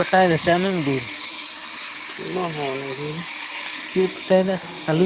कटाई जैसे आने में दूर चीप कटाई दा आलू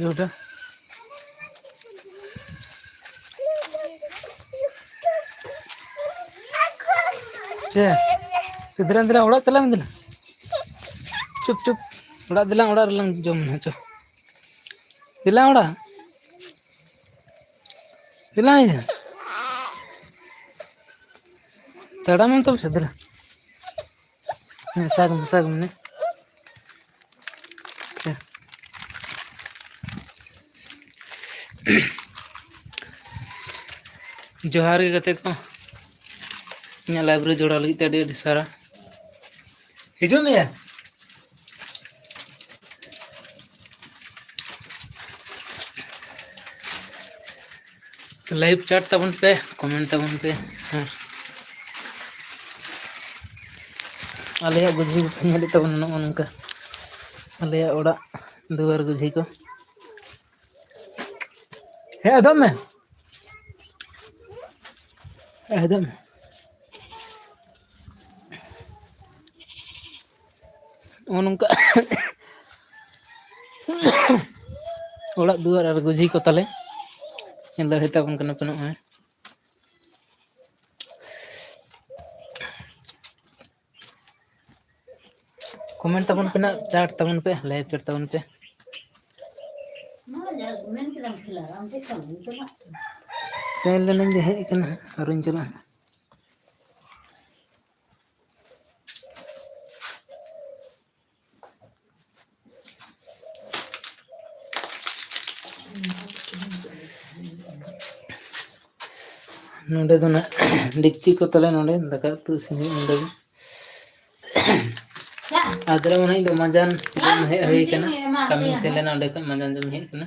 Yaudah. Cek. Tiduran udah telah mending. Cup. Udah dilang jom aja. Dilang udah. Dilang aja. Tadam tuh bisa dilang. Nih sagum nih. जोहार के गते को इन लाइब्रेरी जोड़ा लगी अड़ी सारा हिजो में लाइव चैट तबन पे कमेंट तबन पे आलिया गुजी को तबन नका आलिया ओड़ा दुआर गुजी को हे अदम में एकदम उनका ओड़ा दुआर और गुजी को तले लड़े तबन कना पनो है कमेंट तबन पे ना चैट तबन पे लाइव चैट तबन पे सेल लेने दे है कना अरुण चला नोडे दो ना डिक्ची को तले नोडे दाका तू सिंह नोडे आदरा मन दो मजान जम हे कना कमी से लेना नोडे का मजान जम हे कना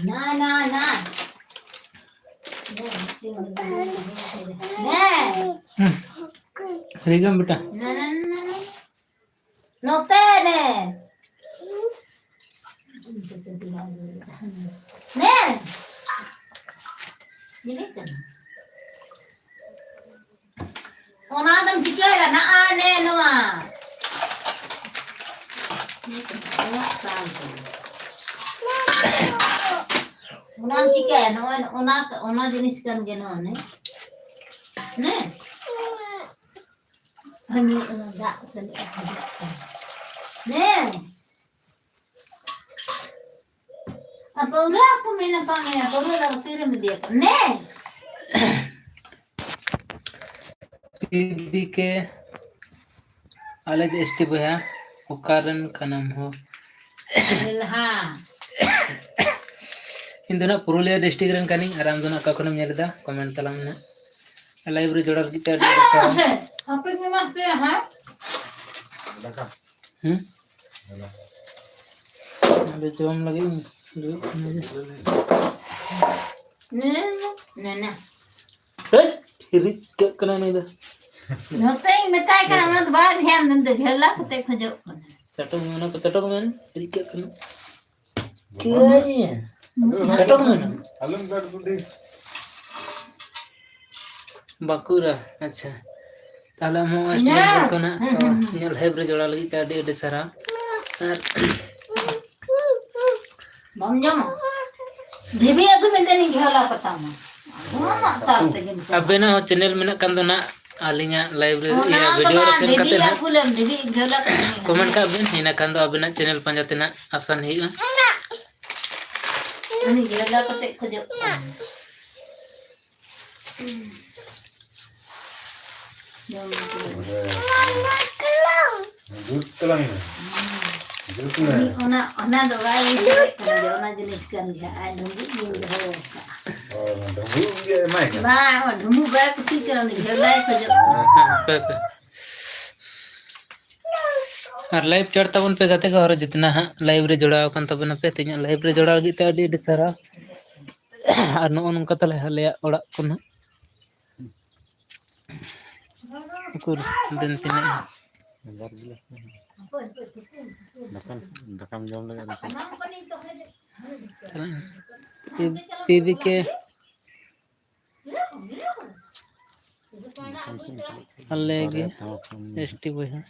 ना ना ना रिगम बेटा ना ना ना नोते ने ने ini kan ona dam jika ya na ane no ma ona jika ya no ona jenis kan geno ne ne hani enggak ne apa udah aku main apa nih apa udah kirim dia ne PB के अलग ST भैया उकारन का नाम हो हाँ इन दोनों Purulia district run कनी आराम दोनों का कोनम नेलदा कमेंट तलाम ने लाइब्रेरी जोड़ल की ते apa yang mati ya ha अबे जोम लगे Nena. फिर क्या करना नहीं था Note में काय करना मत बाहर ध्यान दे घेला कते खजो चटक मैंने फिर क्या करना क्या ये चटक मैंने अलम कर दे बाकुरा अच्छा ताला मो आज को ना तो ᱧᱮᱞ लाइब्रेरी जोड़ा लगी ते अडी सारा बम जम जीबी अगु में देनी घेला पता म मामा ताते गिन अबेना चैनल में कन दो ना आलिंगा लाइब्रेरी या वीडियो रेसन करते ना कुलम जीबी घेला कमेंट का बिन हिना कन दो अबेना चैनल पंजाते ना आसान हिगा अनि घेला कते खजो दूध तलांग दूध में ona do gai kana ona jenis kan ga adungu हो और डबू ये माय बा ढुमु बा कुसी कर नि घेला खजो और लाइव चढ़ तबन पे गते का और जितना लाइब्रेरी जोड़ाव कन तबन पे तिना लाइब्रेरी जोड़ाव लगी ते अडी सारा और नो नका तले हले ओड़ा कोन कुर दिन तिना दकम जम लगा पीबी के अलेगे एसटी बहा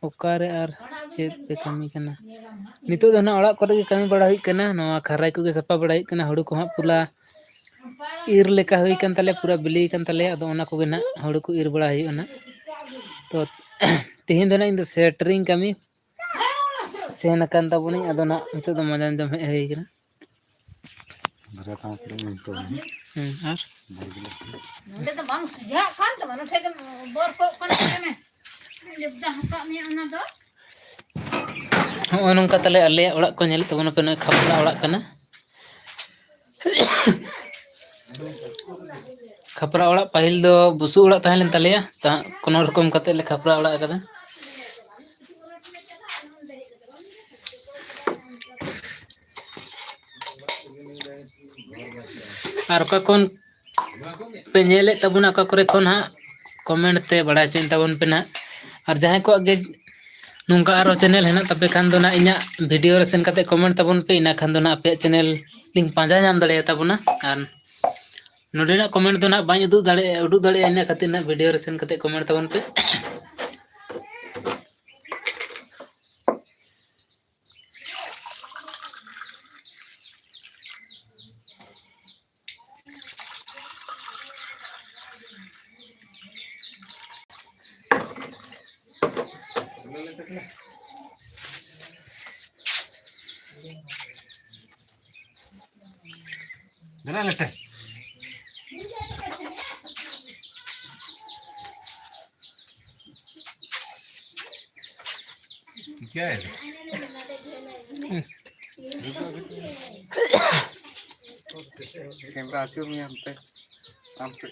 ओकारे आर चेत पे कमी कना नितो दना ओड़ा करे के कमी बड़ा हुई कना नवा खराई को के सपा बड़ा हुई कना हुड़ू को पुला ईर लेका हुई कन तले पूरा बिली कन तले अदो ओना को गेना हुड़ू को ईर बड़ा हुई ना तो तिहिन दना इन सेटरिंग कमी सेन कन तबनी अदो ना नितो द मजान जम हे हुई कना भरा था पर में तो आर नंदे तो बंग जा खान तो मनो ठेके बोर को में जब दा हका में ओना दो हो नंका तले अले ओड़ा को नेल तबन पे न खपरा ओड़ा कना खपरा ओड़ा पहिल दो बुसु ओड़ा तहलेन तलेया ता कोनो रकम कते ले खपरा ओड़ा कदा और का कौन पे नेले तबना का करे कोन हा कमेंट ते बड़ा चिन तबन पे ना और जहां को आगे नोंका आरो चैनल है ना तबे खान दो ना इना वीडियो रे सेन कते कमेंट तबन पे इना खान दो ना पे चैनल लिंक पांजा नाम दड़े तबना और नोडे ना कमेंट दो ना बाई उदु दड़े इना खातिर ना वीडियो रे सेन कते कमेंट तबन पे जरा लेटे क्या है कैमरा आसियो में हम पे हमसे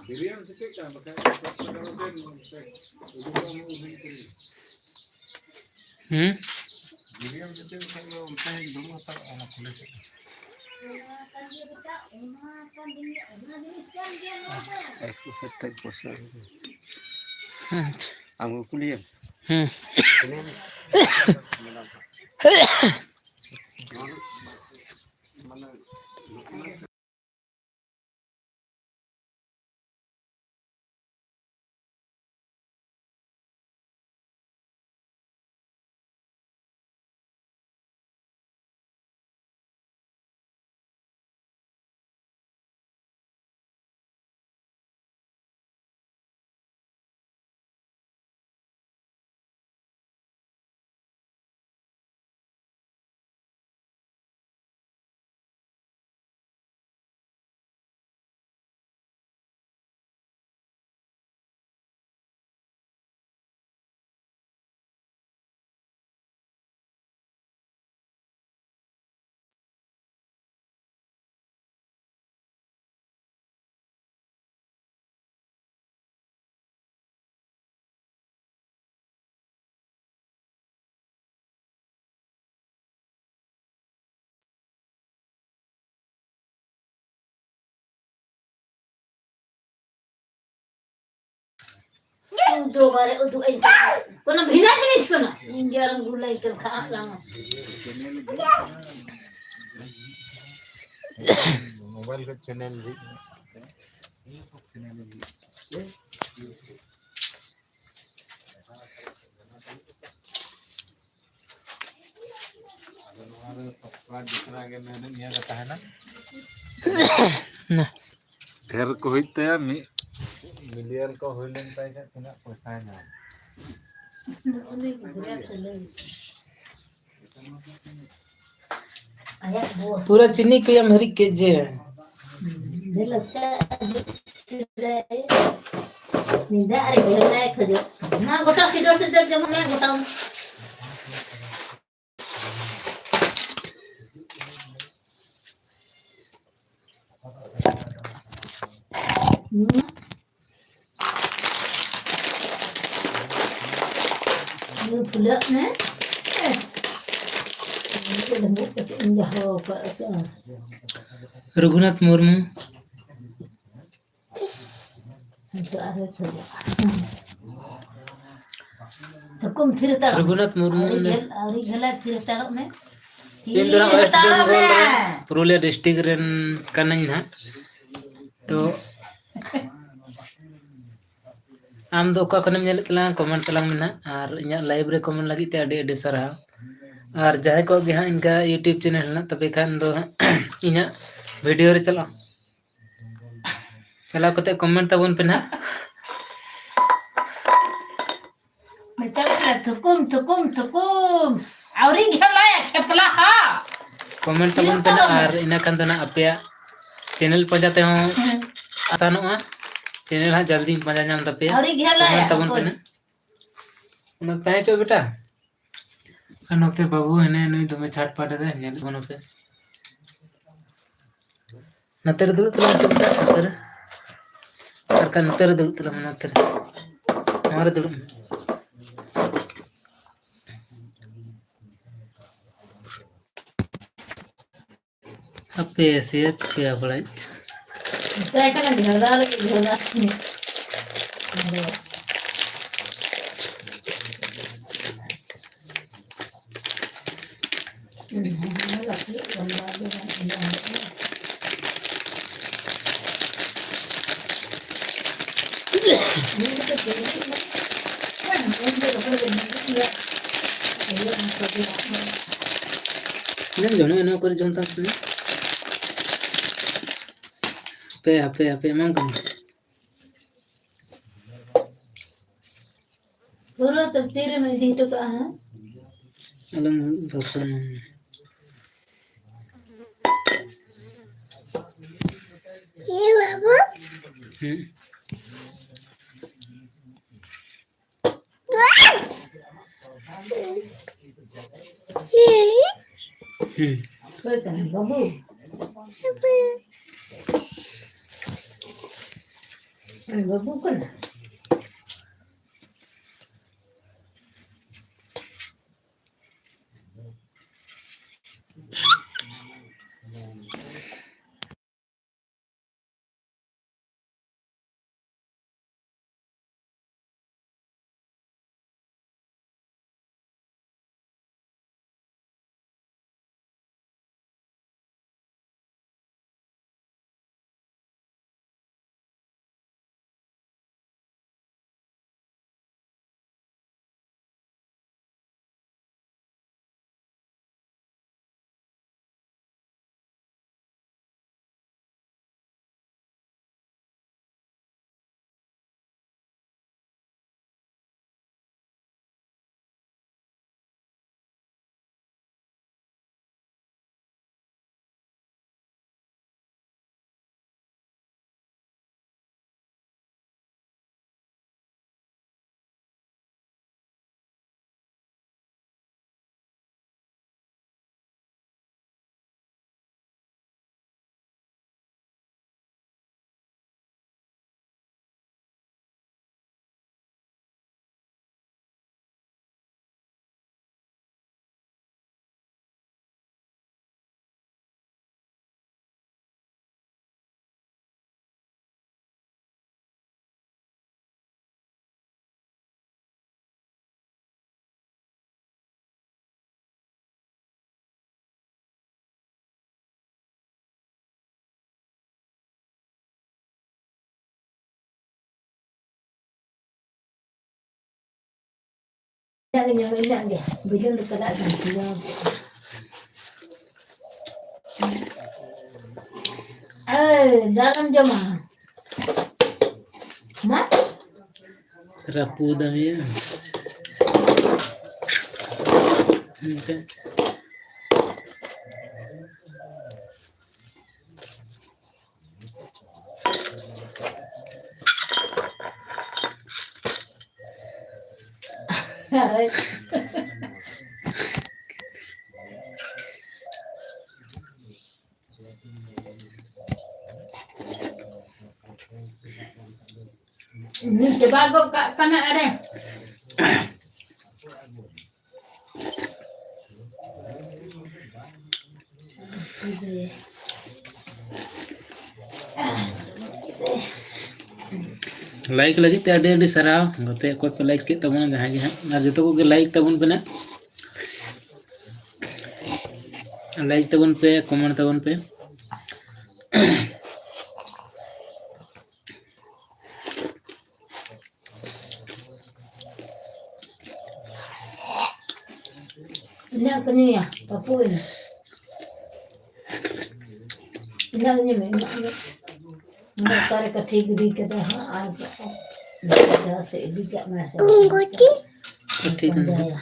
बिरयानी से क्या बताएं बिरयानी से क्या उल्टा एक दो होता है ना खुले से 170%. Ang kuliah. दो बार दो कोना भिना जिनिस कोना इंडिया रंग गुलाई कर खा लामा मोबाइल का चैनल भी ढेर को होते हैं मिलियन को हो लेन पाएगा कितना पैसा है ना पूरा चीनी को या मरी के जे दिल अच्छा निंदा अरे बेला है खजो ना गोटा सिडर सिडर जम में गोटा ये फुला में रघुनाथ मुर्मू थकुम थिरता रघुनाथ मुर्मू ने और झला थिरता में इन दोनों वेस्ट बंगाल रे पुरुलिया डिस्ट्रिक्ट रेन कनई ना तो आम दो का खनम नेल तला कमेंट तला में ना और इना लाइव रे कमेंट लगी ते अडी अडी सरा और जहां को गे हां इनका यूट्यूब चैनल ना तबे खान दो इना वीडियो रे चला कते कमेंट तबन पे ना थकुम थकुम थकुम औरी झला खेपला हा कमेंट तबन पे ना और इना खान दो ना अपया चैनल पंजाते हो आसानोआ चैनल हा जल्दी मजा नाम तपे औरी झला कमेंट तबन पे ना उन ताए चो बेटा अनोते बाबू हने नुई तुमे छाट पाटे दे नेल बनोते नतर दुल तला चलता नतर और का नतर दुल तला नतर हमारे दुल अपे ऐसे क्या बड़ा काय का झला रे झला Nên giống như nó có chúng ta pe emang kan पूरा तब तेरे में दी तो कहा है alam bahkan ये बाबू कोई करना बाबू बाबू को ना Indah dia, beliau dekat ada dia. Dalam jama. Mat? rapu dan ya okay. Ini coba kok kat sana ada. Like लगी ते अडी सराव गते कोई पे लाइक के तबन जहां जे हां जतो को लाइक तबन पे ना लाइक तबन पे कमेंट तबन पे Ini kini ya, papu ini. Ini kini memang. Nak cari ketik di kita आज dah sedih kat masa. ठीक है Ya.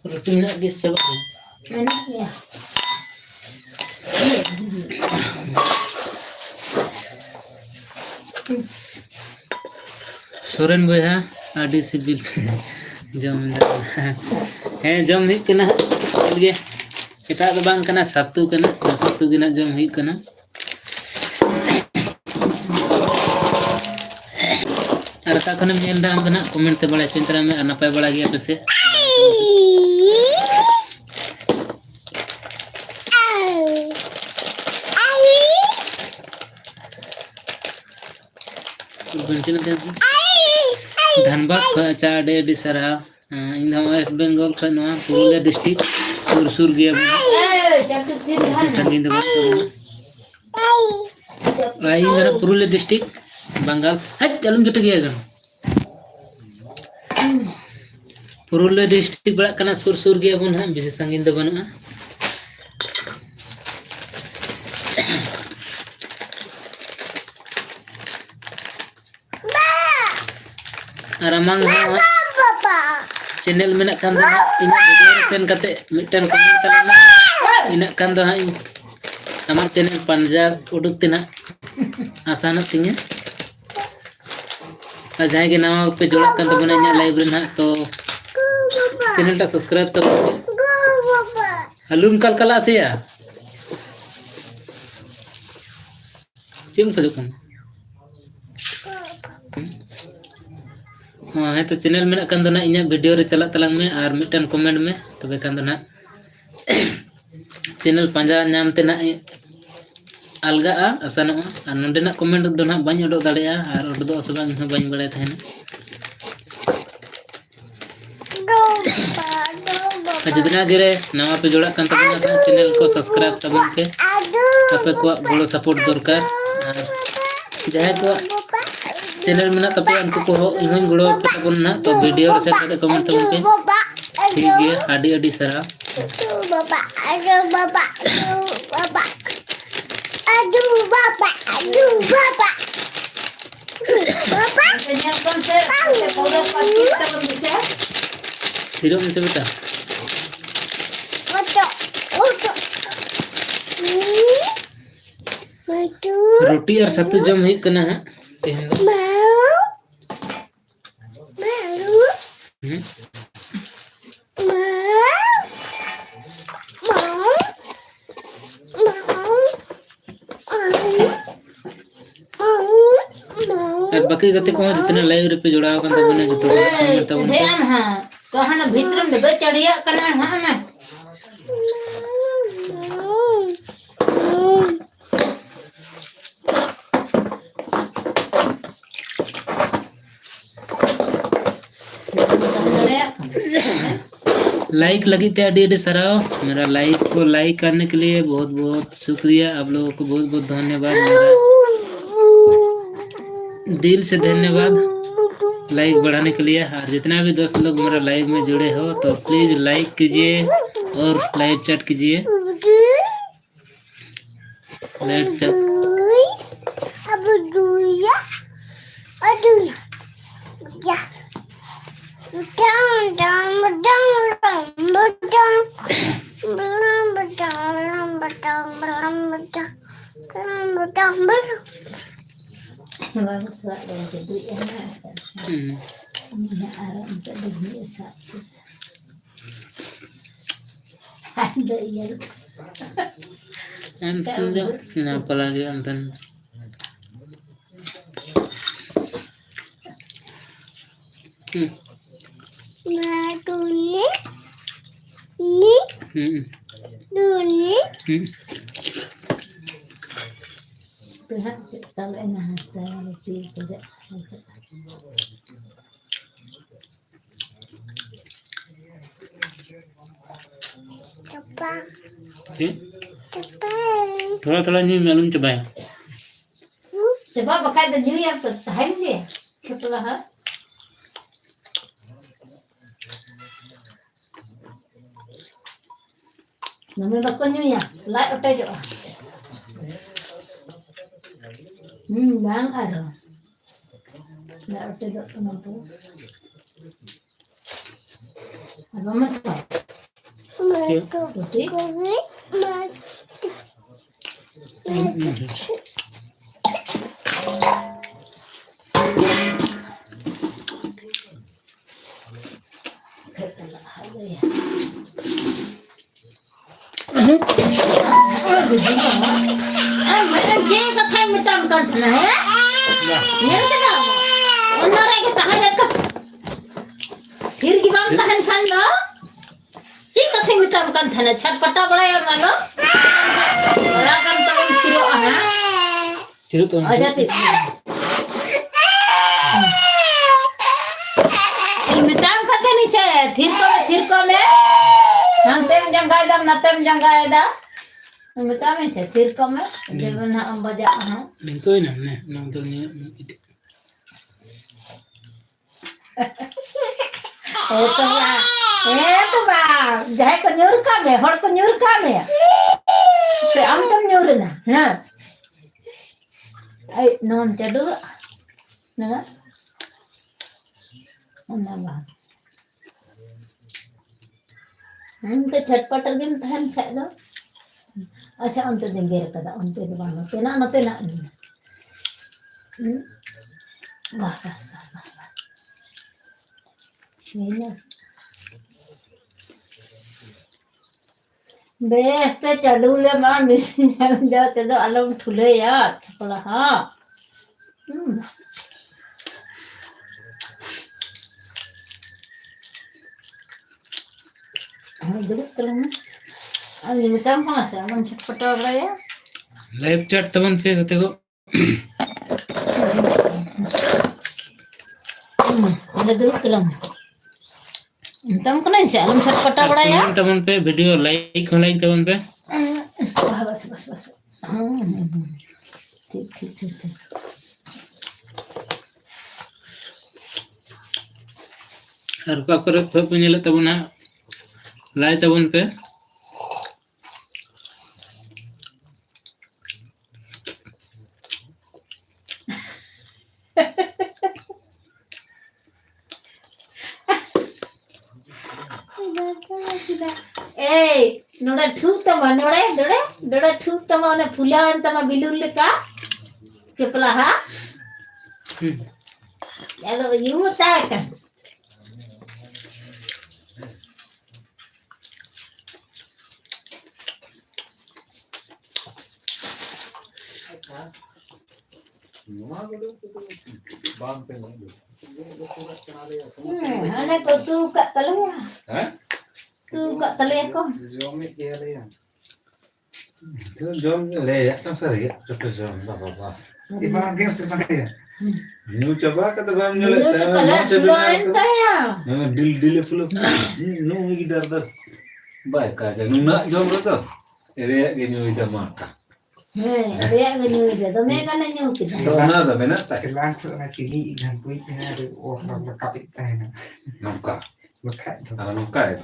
रोटी ना दिस सब Enak ya. सोरेन भैया आडी सिबिल जम है जम हित कना गे एटा दो बांग कना सत्तू गे ना जम हित कना और का खने मेल दाम कना कमेंट ते बड़ा चिंतरा में नपाय बड़ा गया से धनबाद खचा डे सरा इन वेस्ट बेंगल खन पुरुलिया डिस्ट्रिक्ट सुर सुर गया बेसी संगीन दो आई मेरा पुरुलिया डिस्ट्रिक्ट बंगाल हट चलम जुट गया गन पुरुलिया डिस्ट्रिक्ट बड़ा कना सुर सुर गया बन हां बेसी संगीन दो बनुआ Aramang channel menak kan do ina video sen kate mitten comment talana ina kan do amar channel Punjab uduk tina asana tinya jahay ke nawa pe jolak kan tabana ina live ren ha to channel ta subscribe tab halum kal kala se ya chim khojokan हाँ है तो channel में kan do na inya video re chalak talang me ar mitten comment me tobe kan do na channel panja nyam te na alga a asano ar nonde na comment do na bany odok darea ar odok do asbang ha bany balay thahena जितना गिरे नवा पे जोड़ा kan tabana channel को subscribe tabun पे ape ko golo support dorkar jahay ko channel में ना तपे उनको को इन्होंने गुड़ो पे तबन ना तो वीडियो से कटे कमेंट तबन पे ठीक है आडी आडी सरा बाबा आडू बाबा बाबा आडू बाबा आडू बाबा बाबा चैनल कौन से पूरा पाकिट तबन से हीरो में से बेटा रोटी और सत्तू जम ही कना है बाकी गति को जितने लाइव रे पे जोड़ा kan tabana joto comment tabun pe ध्यान हां तो हना भीतर में बे चढ़िया कना हां ना लाइक लगी थे अडी अडी सराव मेरा लाइक को लाइक करने के लिए बहुत बहुत शुक्रिया आप लोगों को बहुत बहुत धन्यवाद मेरा दिल से धन्यवाद लाइक बढ़ाने के लिए और जितना भी दोस्त लोग मेरा लाइव में जुड़े हो तो प्लीज लाइक कीजिए और लाइव चैट कीजिए live chat kenapa lagi anten थोड़ा थोड़ा नहीं मालूम चबाया coba pakai jadi apa tahan sih setelah namanya bakonnya ya like otak jo bang ada like otak jo nampu apa macam putih जे कथा में तम कंथना है ये ना ओनरे के तहां रख फिर की बात तहन खान लो ये कथा में तम कंथना छटपटा बड़ा यार मानो बड़ा कम तो फिरो है फिर तो अच्छा ठीक ये में तम कथा नहीं से तम नतम जंगाए दा मिता में से थिर कम जब ना हम बजा हां बिंतो ना ने नाम तो नहीं तो बा जाए को न्यूर का में हर को न्यूर का में से हम तुम न्यूर ना ना आई नोन चडू ना ना बा हम तो छटपटर दिन तहन खा दो अच्छा अंत दिन गेर कदा अंत दिन बांग तेना नते ना वाह बस बस बस ये ना बेस ते चडूले मा मिसिन जाते तो अलम ठुले यार बोला हाँ हम दुख करना अब ये तम कहाँ से हम छटपटा रहा है लाइव चैट तबन पे होते को अरे दुख करना तम कहाँ से हम छटपटा रहा है कमेंट तबन पे वीडियो लाइक तबन पे बस बस बस हाँ ठीक ठीक ठीक ठीक और का करे तो पे नेले तबना लाइक तबन पे ए नोड़ा ठूक तमा नोड़ा ठूक तमा ने फुलावन तमा बिलुर लेका केपला हा यालो यू ताक अने तो तू का तले हैं तू का तले को जॉम में किया ले तो जॉम ले एकदम सही चुप जॉम बाबा इबान गेम से बने न्यू चबा का तो बाम न्यू ले तले फुलावन ताया दिल दिल फुल नो की दर दर बाय का नु ना जॉम रो तो एरे के न्यू इधर मारता रे न्यू दे तो मैं का न्यू की तो ना तो मैं ना ताकि lang so na chili ikan pui na de oh na kapit tayo na नमका makat to kalau nमका है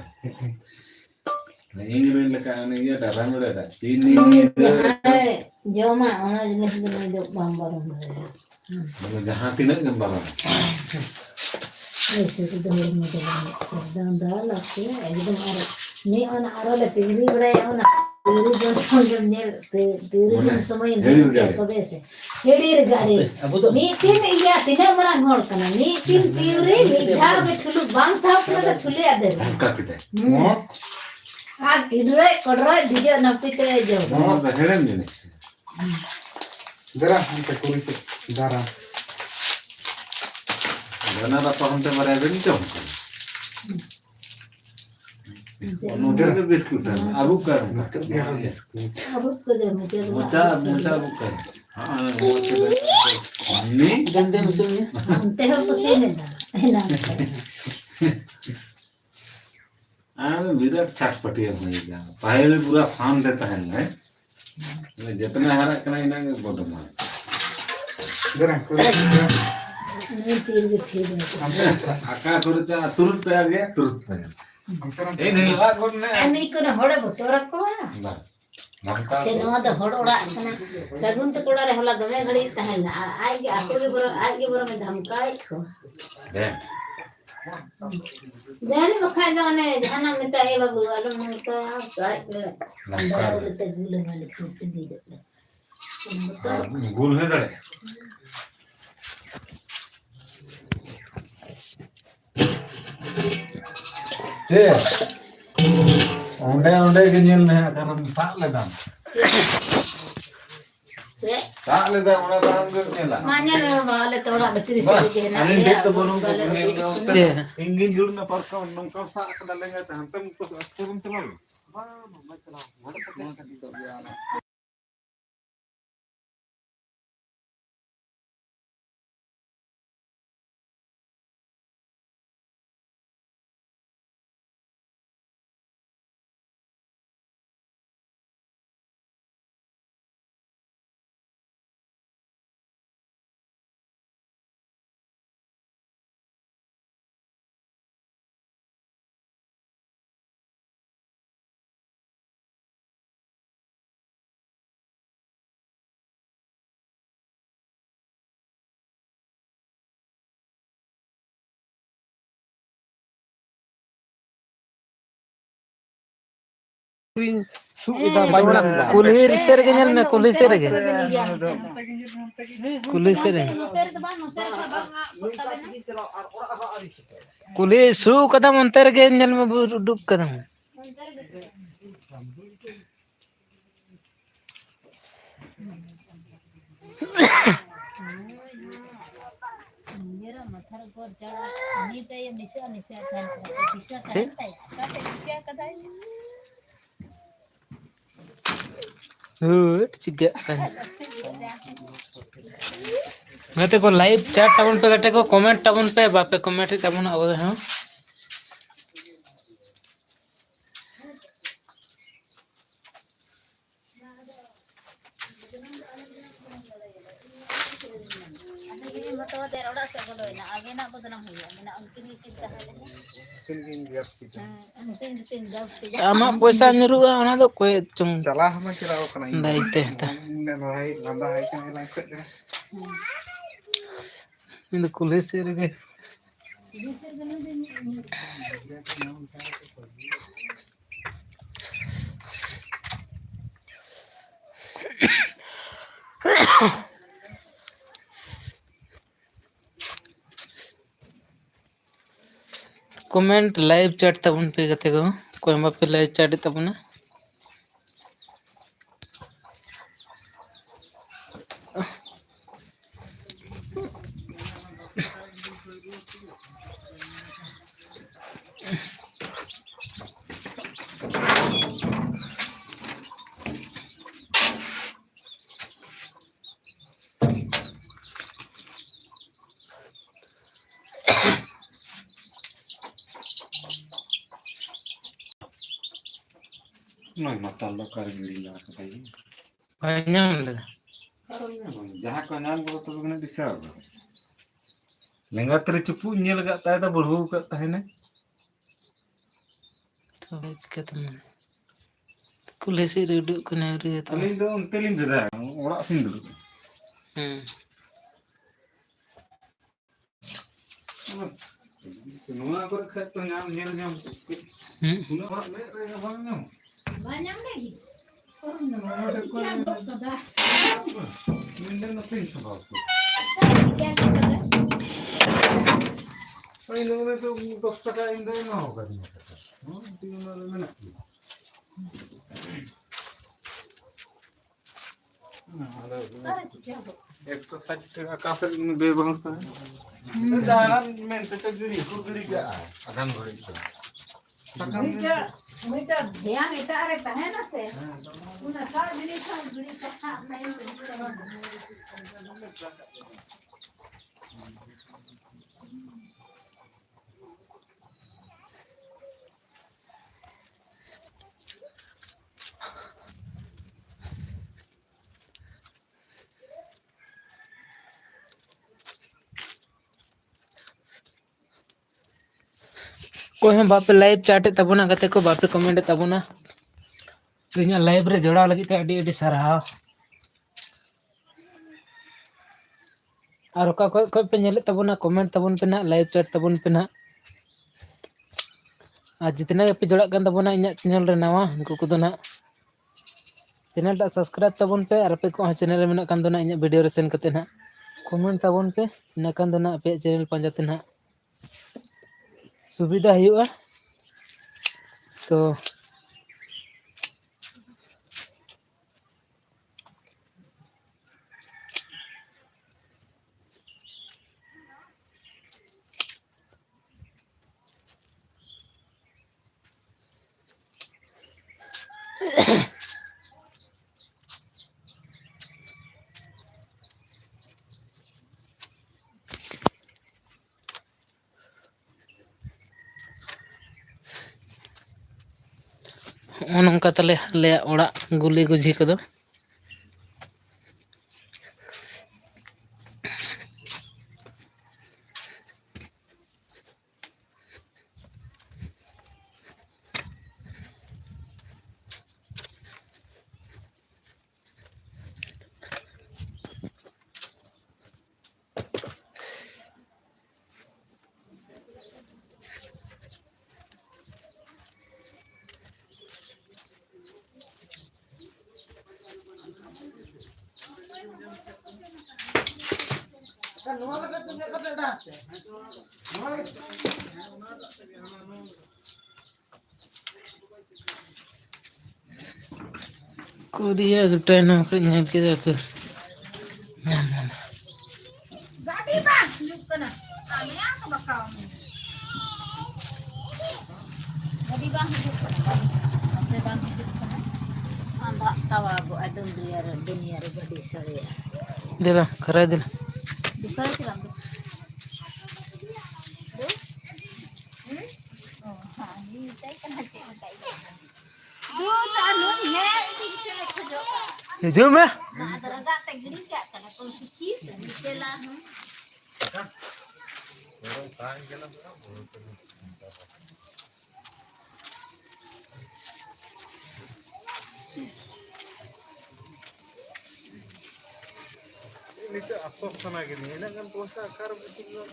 nah ini main lekan ini ada rang ada ini जो मा ओना जिनिस दे दो बम्बर kalau jahat tidak gambar ऐसे तो दहेर में तो एकदम दाल लगते हैं एकदम और नहीं ओना आरोले पीरी बड़े ओना पीरी जो समझ ने पीरी जो समय नहीं कबे से हेडीर गाड़ी मीटिन या तिने मरा घोड़ कना मीटिन पीरी मिठा के ठुलु बांग साफ करे ठुले आदे nमका kita आ किडरे कोडरे दिजे नपीते जो mau heran ini dara हमके कोई से dara karena apa hantar mereka ini cuma Mungkin itu biskuit kan, bukan. अब को दे मुझे Mucha bukan. Ini गंदे मुझे ते हो पसीने दा ना विराट छटपटी है भैया पहले पूरा शांत पहन है जितना हरा करना इना बदमाश dara कोई नहीं तीर के ठीक है आका करता तुरंत पे आ गया तुरंत पे ए नहीं ला करने अनि को होड़े बतोर को ना नमका से नो द होड़ ओड़ा कना सगुन तो कोड़ा रे हला दमे घड़ी तहन आइ के आको के बरो में धमकाई खो दे देन बखाय दो ने जाना में त ए बाबू आलम में तो काय के अंदर ते गुले वाले खुद दी दे गुल है दड़े चे onde ke nyel ne karam sak le dam से sak le dam ona dam ke nyela मान्य वाले तोड़ा बतरी से के ना ani det to bolong ko चे ingin jul na parka nongka sak ka dalenga ta hantam ko turun telal ba ma chala ngada pa ka कुल्ही से रगे nail में कुल्ही से रगे कुल्ही से रगे कुल्ही सु कदम अंतर रगे नेल में डुक कदम मेरा मथर को चढ़ा नहीं चाहिए निशा निशा निशा क्या कदाई चिगे गते को लाइव चैट टाउन पे गते को कमेंट टाउन पे बापे कमेंट टाउन अब हां तो दे रोड़ा से बोलो ना आगे ना बदनाम हुआ ना उनकी चिंता है तीन गप आमा पैसा निरुआ ओना दो कोई चुम चला हम चलाओ कना दाइते ता भाई लंबा है के लाइन खट इन कुल्ही से रगे कमेंट लाइव चैट तबन पे गते को कोई हम पे लाइव चैट तबना नहीं मत लो कर गिरी ला कहीं भाईयां लगा जहाँ को नाम बोलो तो बगने दिशा लेंगा तेरे चुपू नील गाता है तो बढ़ू करता है ना तो इसके तुम कुल्ही से रेडू कने रे तो अली दो उनते लिंग दे ओड़ा सिंदुर नुआ कर खत तो नाम नील नाम नुआ ओड़ा ले रे बन नाम banyak lagi निंदन न पिन सब आपको क्या करता है इन लोगों ने तो 10 टका इंदे ना होगा नहीं तीन में ना 160 टका काफी बेबहस का है जाना में से तो गिरी गुड़ी क्या अगन घड़ी मीटर ध्यान इतना रहता है ना से उन्हें सार बिनी का नहीं कोई हम बापे लाइव चैट तबना गते को बापे कमेंट तबना तो इना लाइव रे जोड़ा लगी ते अडी सराहा और का कोई पे नेले तबना कमेंट तबन पे ना लाइव चैट तबन पे ना आज जितना पे जोड़ा कन तबना इना चैनल रे नवा उनको को ना चैनल टा सब्सक्राइब तबन पे और पे को चैनल में कन ना इना वीडियो रे सेंड कते ना कमेंट तबन पे ना कन ना पे चैनल पंजाते ना सुविधा हुआ तो नौका तले ले ओड़ा गुली गुजी को कुरिया गटाय ना कर ᱧᱮᱞ ᱠᱮᱫᱟ ᱠᱚ गाड़ी बास लुकना आमिया का बकाव में गाड़ी बास लुकना हमसे बास लुकना आंधा तवा को दुनिया रे गाड़ी सरे दिला खरा दिला दिखाई के लंबे ओ हां ये तय करना चाहिए दो चालू है इसे खजो जो मैं ना दरगा तगड़ी क्या करना कौन सी चीज चला हम Ini apa sana gini? Ini kan puasa akar betul.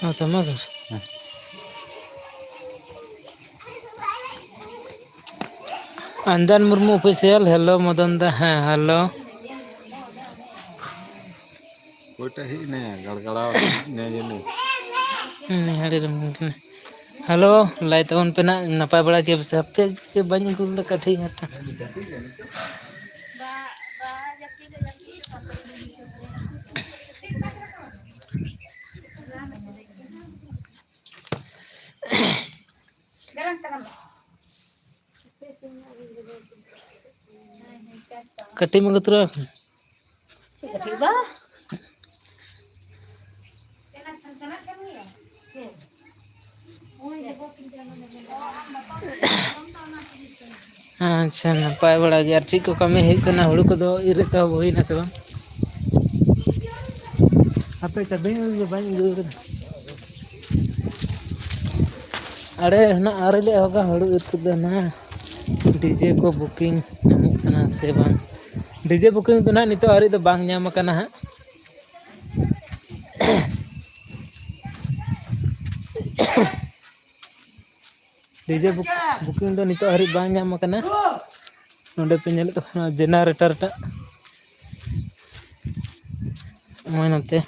हाँ तमा कर अंजन मुर्मू ऑफिशियल हेलो मदन दा हाँ hello Kota ini gargara ini jadi. निहाड़ी रम हेलो लाई तवन पे ना नपाय बड़ा के हफ्ते के बन गुल द कठी हटा कटी में गुतरा Tiba-tiba. अच्छा नपाय बड़ा गया ठीक को कमी है कना हुड़ू को दो इरे तो होई ना सब आपे तबे बन गुर अरे ना अरे ले होगा हुड़ू इत दो ना डीजे को बुकिंग ना से बांग डीजे बुकिंग तो ना नितो अरे तो बांग ᱧᱟᱢ kana ha डीजे बुकिंग दो नितो हरी बांग ᱧᱟᱢ kana नोंडे पे नेल तो जनरेटर टा मोनते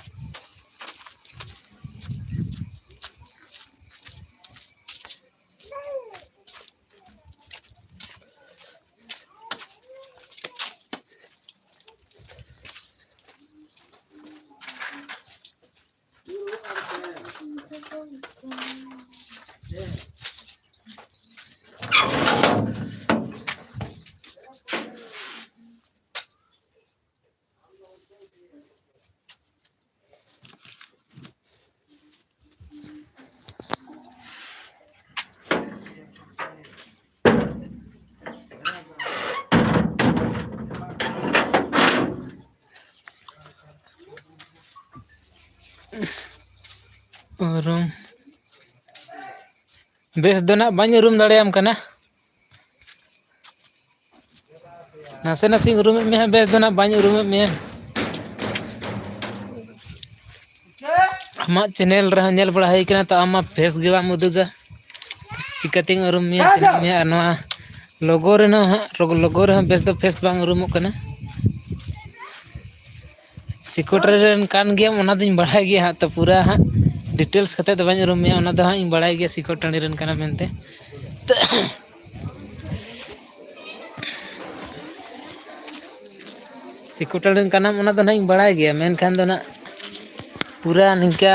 रूम बेस दो ना बाñ रूम दाड़ेयाम कना नासे नासी रूम में बेस दो ना बाñ रूम में आमा चैनल रहा नेल बड़ा है कना तो आमा फेस गे बाम उदुगा चिकातिंग रूम में नवा लोगो रे ना लोगो रे बेस दो फेस बांग रूम कना सिक्योरिटी रेन कान गया ओना दिन बढ़ाई गया तो पूरा हां डिटेल्स खते तो बाñ रूम में ओना दो हां इन बढ़ाई गया सिक्योरिटी रेन काना मेनते सिक्योरिटी रेन काना ओना दो ना इन बढ़ाई गया मेन खान दो ना पूरा निका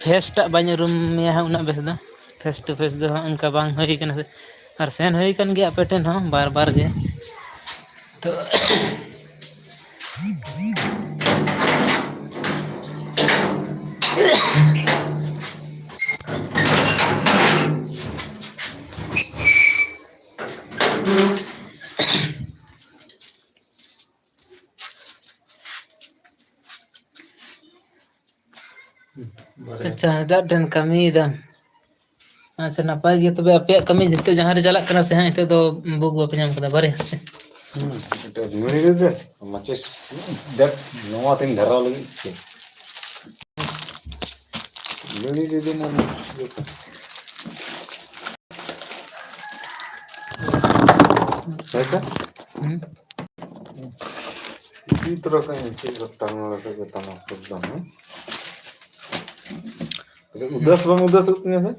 फेस टा बाñ रूम में हां ओना बेस दो फेस टू फेस दो उनका बांग होई कना से और सेन होई कन गया पेटेन हां बार बार गे तो अच्छा ᱦᱟᱰᱟᱜ ᱴᱷᱮᱱ ᱠᱟᱹᱢᱤᱭᱮᱫᱟᱢ ᱟᱪᱪᱷᱟ ᱱᱟᱯᱟᱭ ᱜᱮ ᱛᱚᱵᱮ ᱟᱯᱮᱭᱟᱜ ᱠᱟᱹᱢᱤ ᱱᱤᱛᱚᱜ ᱡᱟᱦᱟᱸ ᱨᱮ ᱪᱟᱞᱟᱜ ᱠᱟᱱᱟ ᱥᱮ ᱦᱟᱸᱜ ᱱᱤᱛᱚᱜ ᱫᱚ ᱵᱩᱠ ᱵᱟᱯᱮ ᱧᱟᱢ ᱠᱟᱫᱟ ᱵᱟᱨᱮ ᱥᱮ এটা মিনিট দে মাচিস দেখ নোয়া তিন ধরাও লাগি মিনিট দে না সেটা কি তোরা কাই নিচে টানো লাগে টানো একদম উদাস বাং উদাস উতনে আছে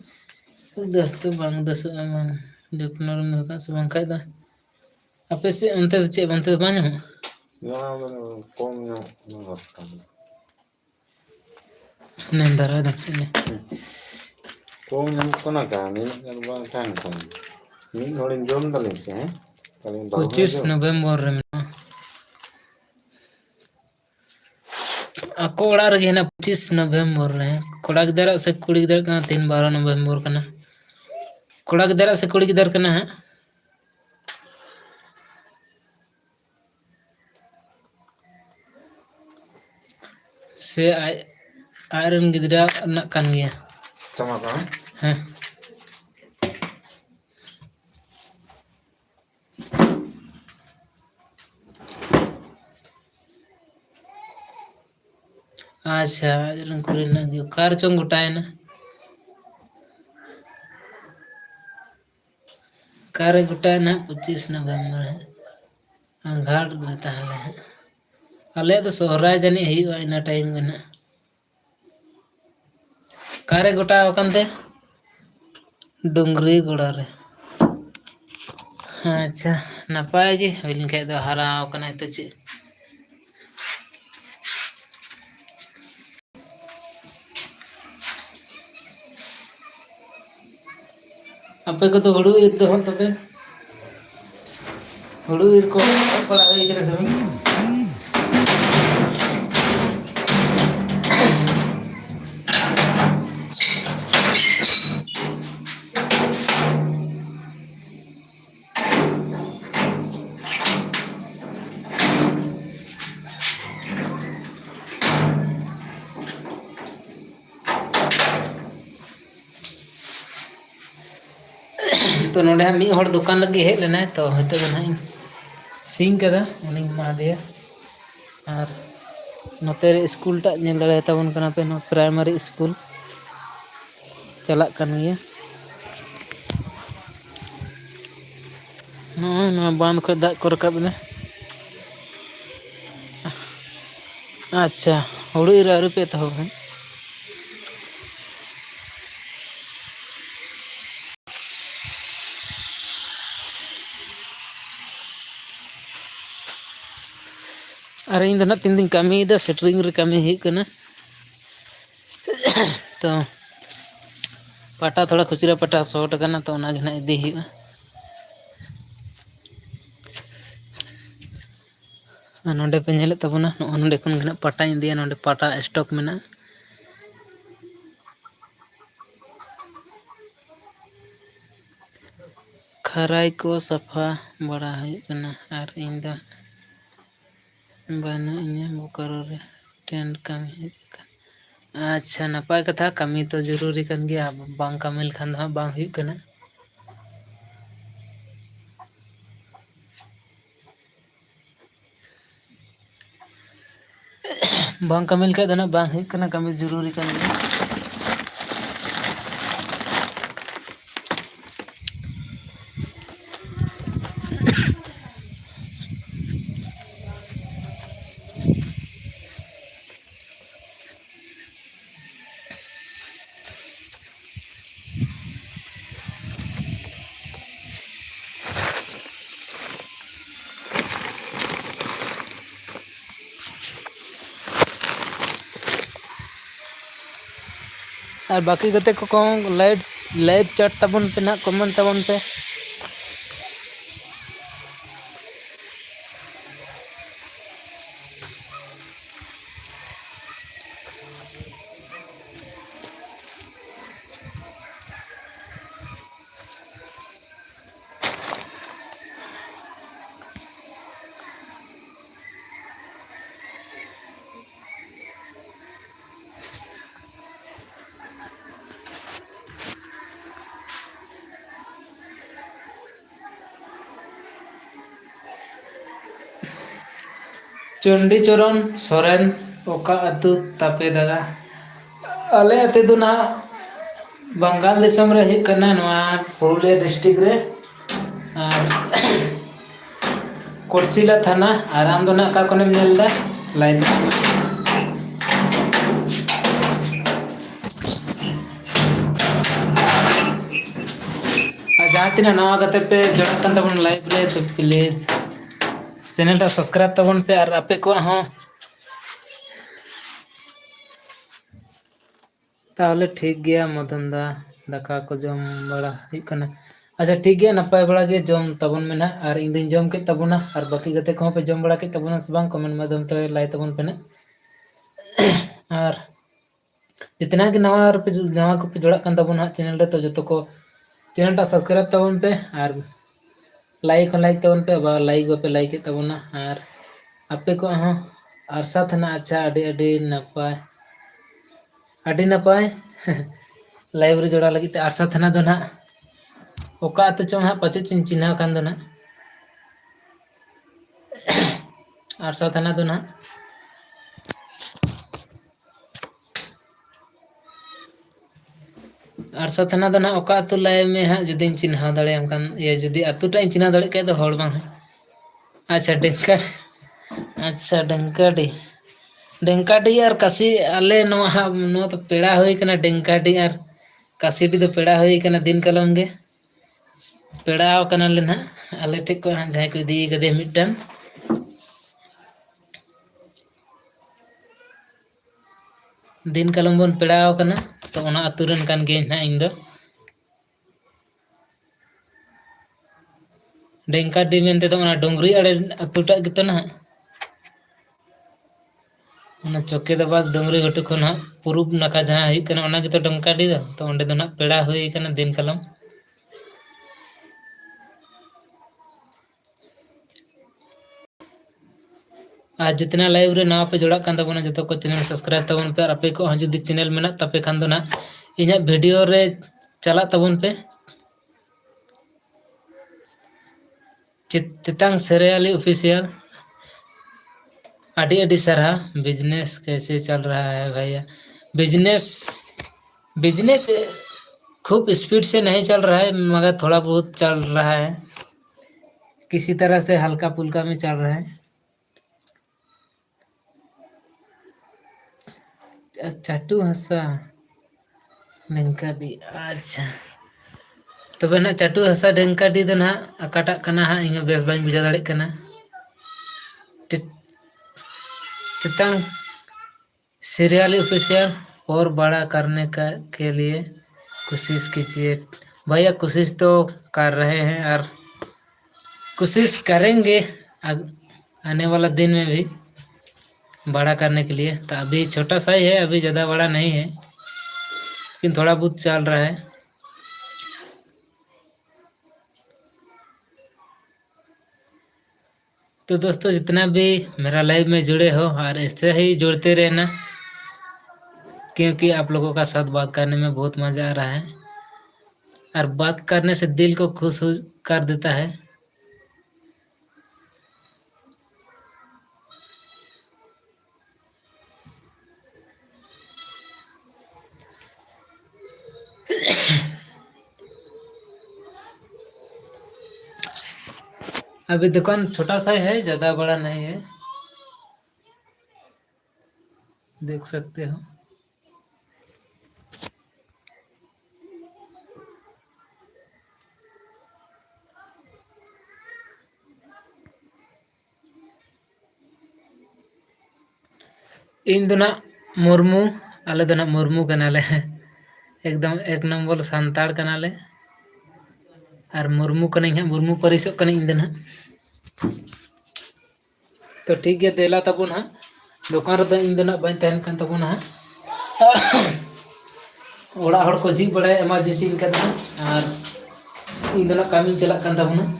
ᱩᱫᱟᱹᱥ ᱫᱚ ᱵᱟᱝ ᱩᱫᱟᱹᱥᱚᱜᱼᱟ ᱵᱟᱝ ᱡᱚᱛᱱᱚ ᱨᱮᱢ ᱫᱚᱦᱚ ᱠᱟᱜᱼᱟ ᱥᱮ ᱵᱟᱝᱠᱷᱟᱡ ᱫᱚ ᱟᱯᱮ ᱥᱮᱫ ᱚᱱᱛᱮ ᱫᱚ ᱪᱮᱫ ᱚᱱᱛᱮ ᱫᱚ ᱵᱟᱝ ᱧᱟᱢᱚᱜᱼᱟ না কম না রাস্তা ᱱᱮᱱ ᱫᱟᱨᱟᱭ ᱫᱟᱢ ᱥᱮ কম ᱧᱟᱢᱚᱜ ᱠᱟᱱᱟ ᱠᱟᱹᱢᱤ ᱟᱨ ᱵᱟᱝ ᱛᱟᱦᱮᱱ ᱠᱟᱱᱟ ᱢᱤᱫ ᱦᱚᱲᱤᱧ ᱡᱚᱢ ᱫᱟᱞᱤᱧ ᱥᱮ ᱦᱮᱸ ᱛᱟᱦᱞᱮ ᱵᱟᱹᱦᱩ ᱦᱚᱸᱭ 25 ᱡᱚᱢ ᱱᱚᱵᱷᱮᱢᱵᱚᱨ ᱨᱮ ᱢᱮᱱᱟᱜᱼᱟ ᱟᱠᱚ ᱚᱲᱟᱜ ᱨᱮᱜᱮ ᱦᱮᱱᱟᱜ 25 ᱱᱚᱵᱷᱮᱢᱵᱚᱨ ᱨᱮ ᱠᱚᱲᱟ ᱜᱤᱫᱽᱨᱟᱹ ᱥᱮ ᱠᱩᱲᱤ ᱜᱤᱫᱽᱨᱟᱹ ᱠᱟᱱᱟ 3-12 ᱱᱚᱵᱷᱮᱢᱵᱚᱨ ᱠᱟᱱᱟ ᱠᱚᱲᱟ ᱜᱤᱫᱽᱨᱟᱹ ᱥᱮ ᱠᱩᱲᱤ ᱜᱤᱫᱽᱨᱟᱹ ᱠᱟᱱᱟ ᱦᱟᱸᱜ ᱥᱮ ᱟᱡᱨᱮᱱ ᱜᱤᱫᱽᱨᱟᱹ ᱨᱮᱱᱟᱜ ᱠᱟᱱ ᱜᱮᱭᱟ ᱪᱟᱢᱟ ᱠᱟᱱᱟ ᱦᱮᱸ ᱟᱪᱪᱷᱟ ᱟᱡᱨᱮᱱ ᱠᱩᱲᱤ ᱨᱮᱱᱟᱜ ᱜᱮ ᱚᱠᱟ ᱨᱮᱪᱚᱝ ᱜᱚᱴᱟᱭᱮᱱᱟ ᱚᱠᱟᱨᱮ ᱜᱚᱴᱟᱭᱮᱱᱟ 25 ᱱᱚᱵᱷᱮᱢᱵᱚᱨ ᱟᱸᱜᱷᱟᱲ ᱨᱮ ᱛᱟᱦᱞᱮ ᱦᱟᱸᱜ ᱟᱞᱮᱭᱟᱜ ᱫᱚ ᱥᱚᱦᱨᱟᱭ ᱡᱟᱹᱱᱤᱡ ᱦᱩᱭᱩᱜᱼᱟ ᱤᱱᱟᱹ ᱴᱟᱭᱤᱢ ᱜᱮ ᱱᱟᱜ ᱚᱠᱟᱨᱮ ᱜᱚᱴᱟᱣ ᱟᱠᱟᱱ ᱛᱮ ᱰᱩᱝᱨᱤ ᱜᱚᱲᱟ ᱨᱮ ᱟᱪᱪᱷᱟ ᱱᱟᱯᱟᱭ ᱜᱮ ᱦᱩᱭ ᱞᱮᱱᱠᱷᱟᱡ ᱫᱚ ᱦᱟᱨᱟᱣ ᱠᱟᱱᱟᱭ ᱛᱚ ᱪᱮᱫ ᱟᱯᱮ ᱠᱚᱫᱚ ᱦᱩᱲᱩ ᱤᱨ ᱫᱚ ᱦᱚᱸ ᱛᱚᱵᱮ ᱦᱩᱲᱩ ᱤᱨ ᱠᱚ ᱮᱦᱚᱵ ᱵᱟᱲᱟ ᱦᱩᱭ ᱠᱟᱱᱟ ᱥᱮ ᱵᱟᱝ ᱛᱚ ᱱᱚᱰᱮ ᱦᱟᱸᱜ ᱢᱤᱫ ᱦᱚᱲ ᱫᱚᱠᱟᱱ ᱞᱟᱹᱜᱤᱫ ᱦᱮᱡ ᱞᱮᱱᱟᱭ ᱛᱚ ᱱᱤᱛᱚᱜ ᱫᱚ ᱦᱟᱸᱜ ᱤᱧ ᱥᱤᱧ ᱠᱟᱫᱟ ᱩᱱᱤᱧ ᱮᱢᱟᱫᱮᱭᱟ ᱟᱨ ᱱᱚᱛᱮ ᱨᱮ ᱤᱥᱠᱩᱞ ᱴᱟᱜ ᱧᱮᱞ ᱫᱟᱲᱮᱭᱟᱛᱟᱵᱚᱱ ᱠᱟᱱᱟ ᱯᱮ ᱱᱚᱣᱟ ᱯᱨᱟᱭᱢᱟᱨᱤ ᱤᱥᱠᱩᱞ ᱪᱟᱞᱟᱜ ᱠᱟᱱ ᱜᱮᱭᱟ ᱱᱚᱜᱼᱚᱭ ᱱᱚᱣᱟ ᱵᱟᱸᱫᱷ ᱠᱷᱚᱡ ᱫᱟᱜ ᱠᱚ ᱨᱟᱠᱟᱵ ᱮᱫᱟ ᱟᱪᱪᱷᱟ ᱦᱩᱲᱩ ᱤᱨ ᱟᱹᱣᱨᱤ ᱯᱮ ᱮᱛᱚᱦᱚᱵᱟ ᱟᱨ ᱤᱧ ᱫᱚ ᱱᱟᱜ ᱛᱤᱱ ᱫᱩᱧ ᱠᱟᱹᱢᱤᱭᱮᱫᱟ ᱥᱮᱴᱨᱤᱝ ᱨᱮ ᱠᱟᱹᱢᱤ ᱦᱩᱭᱩᱜ ᱠᱟᱱᱟ ᱛᱚ ᱯᱟᱴᱟ ᱛᱷᱚᱲᱟ ᱠᱷᱩᱪᱨᱟᱹ ᱯᱟᱴᱟ ᱥᱚᱨᱴ ᱟᱠᱟᱱᱟ ᱛᱚ ᱚᱱᱟᱜᱮ ᱱᱟᱜ ᱤᱫᱤ ᱦᱩᱭᱩᱜᱼᱟ ᱟᱨ ᱱᱚᱸᱰᱮ ᱯᱮ ᱧᱮᱞᱮᱫ ᱛᱟᱵᱚᱱᱟ ᱱᱚᱜᱼᱚᱭ ᱱᱚᱸᱰᱮ ᱠᱷᱚᱱ ᱜᱮ ᱱᱟᱜ ᱯᱟᱴᱟᱧ ᱤᱫᱤᱭᱟ ᱱᱚᱸᱰᱮ ᱯᱟᱴᱟ ᱥᱴᱚᱠ ᱢᱮᱱᱟᱜᱼᱟ ᱠᱷᱟᱨᱟᱭ ᱠᱚ ᱥᱟᱯᱷᱟ ᱵᱟᱲᱟ ᱦᱩᱭᱩᱜ ᱠᱟᱱᱟ ᱟᱨ ᱤᱧ ᱫᱚ ᱵᱟᱹᱱᱩᱜ ᱤᱧᱟᱹ ᱵᱳᱠᱟᱨᱳ ᱨᱮ ᱴᱮᱱᱴ ᱠᱟᱹᱢᱤ ᱦᱮᱡ ᱟᱠᱟᱱᱟ ᱟᱪᱪᱷᱟ ᱱᱟᱯᱟᱭ ᱠᱟᱛᱷᱟ ᱠᱟᱹᱢᱤ ᱛᱚ ᱡᱚᱨᱩᱨᱤ ᱠᱟᱱ ᱜᱮᱭᱟ ᱵᱟᱝ ᱠᱟᱹᱢᱤ ᱞᱮᱠᱷᱟᱱ ᱫᱚ ᱦᱟᱸᱜ ᱵᱟᱝ ᱦᱩᱭᱩᱜ ᱠᱟᱱᱟ ᱵᱟᱝ ᱠᱟᱹᱢᱤ ᱞᱮᱠᱷᱟᱡ ᱫᱚ ᱱᱟᱜ ᱵᱟᱝ ᱦᱩᱭᱩᱜ ᱠᱟᱱᱟ ᱠᱟᱹᱢᱤ ᱡᱚᱨᱩᱨᱤ ᱠᱟᱱ ᱜᱮᱭᱟ ᱟᱨ ᱵᱟᱹᱠᱤ ᱜᱟᱛᱮ ᱠᱚ ᱞᱟᱭᱤଭ ᱪᱟᱴ ᱛᱟᱵᱚᱱ ᱯᱮ ᱱᱟᱜ ᱠᱚᱢᱮᱱᱴ ᱛᱟᱵᱚᱱ ᱯᱮ चंडी चरण सोरेन ओका अतु तापे दादा आले अते दो ना बंगाल दिसम रे हिक कना नवा पुरुलिया डिस्ट्रिक्ट रे कोटसिला थाना आराम दो ना का कोनेम नेलदा लाइन जहाँ तीना नवा गते पे जोड़ा कन तबन लाइव रे तो प्लीज चैनल टा सब्सक्राइब तबन पे और आपे को हो ताहले ठीक गया मदन दा दाका को जम बड़ा हिक कना अच्छा ठीक गया नपाय बड़ा गे जम तबन में ना और इन दिन जम के तबना और बाकी गते को पे जम बड़ा के तबना से बांग कमेंट माध्यम ते लाई तबन पे ना और जितना कि नवा को पे जोड़ा कन तबना चैनल रे तो जतो को चैनल टा सब्सक्राइब तबन पे और लाइक तबन पे बा लाइक पे लाइक तबना और आपे को हो और साथ ना अच्छा अडी नपाय लाइव रे जोड़ा लगी ते आरसा थाना दो ना ओका तो चो हाँ पचे चिन्हा कान दो ना आरसा थाना दो ना आरसा थाना दो ना ओका तो लाइव में हाँ जुदी चिन्हा दड़े हम कान ये जुदी अतुटा चिन्हा दड़े के दो होड़ बांग अच्छा डेंकाडी और काशी आले नो तो पेड़ा होई कना डेंकाडी और काशीडी तो पेड़ा होई कना दिन कलम गे पेड़ा कना ले ना आले ठीक को जहां को दी कदे मिटन दिन कलम बन पेड़ा कना तो ओना अतुरन कान गे ना इन दो डेंकाडी मेनते तो ओना डोंगरी अड़े अतुटा गितो ना ओना चौके दबा डोंगरी घटू खन हाँ पूरब नाका जहाँ हुई कना ओना गितो डेंकाडी दो तो ओंडे दो ना पेड़ा हुई कना दिन कलम आज जितना लाइव रे नवा पे जोड़ा कान तबना जतो को चैनल सब्सक्राइब तबन पे आपे को जुदी चैनल मेना तपे खान दो ना इना वीडियो रे चला तबन पे चित्तांग सेरेयाली ऑफिशियल अडी सारा बिजनेस कैसे चल रहा है भैया बिजनेस खूब स्पीड से नहीं चल रहा है मगर थोड़ा बहुत चल रहा है किसी तरह से हल्का पुल्का में चल रहा है चाटू हंसा डेंकाडी अच्छा तबे ना चाटू हंसा डेंकाडी दो ना अकाटा कना हाँ इन बेस बाइन बुझा दाड़े कना चितांग सीरियली ऑफिशियल और बड़ा करने के लिए कोशिश कीजिए भैया कोशिश तो कर रहे हैं और कोशिश करेंगे आने वाला दिन में भी बड़ा करने के लिए तो अभी छोटा सा ही है अभी ज़्यादा बड़ा नहीं है लेकिन थोड़ा बहुत चल रहा है तो दोस्तों जितना भी मेरा लाइव में जुड़े हो और ऐसे ही जुड़ते रहना क्योंकि आप लोगों का साथ बात करने में बहुत मज़ा आ रहा है और बात करने से दिल को खुश कर देता है अभी दुकान छोटा सा है ज़्यादा बड़ा नहीं है देख सकते हो इन दो ना मुर्मू आले दो ना मुर्मू कनाले एकदम एक नंबर सांताड़ कनाले और मुर्मू कने हाँ मुर्मू परिसो कने इन दिन तो ठीक है देला तबन हाँ दुकान रे इन दिन बन तहन कान तबन हाँ ओड़ा हड़ को झीक बड़े इमरजेंसी लेका और इन दिन कामी चला कान तबन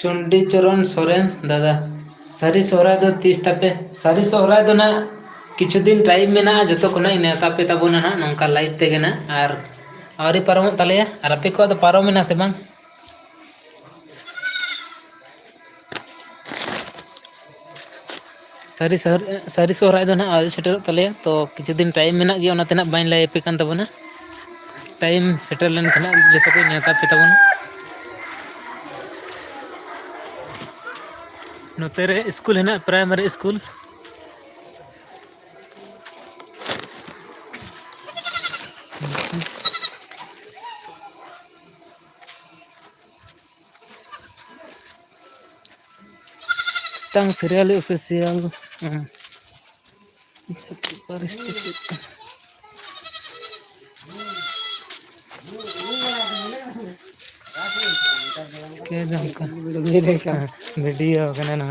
चंडी चरण सोरेन दादा सारी सोहराय दो 30 तापे सारी सोहराय दो ना किछु दिन टाइम में ना जो तो कोना नेता पे तबोना ना नंका लाइव तेगे ना और आवरी पारमो तलेया और आपे को पारमिना से बांग सारी सोहराय दो ना आवरी सेटर तलेया तो किछु दिन टाइम में ना गया ओना तेना बाइन लाई पे कान तबोना टाइम सेटल लेन खाना जो तो नेता पे तबोना नोतेरे स्कूल है ना primary school tang serial official परिस्थिति के जमकर वीडियो कने ना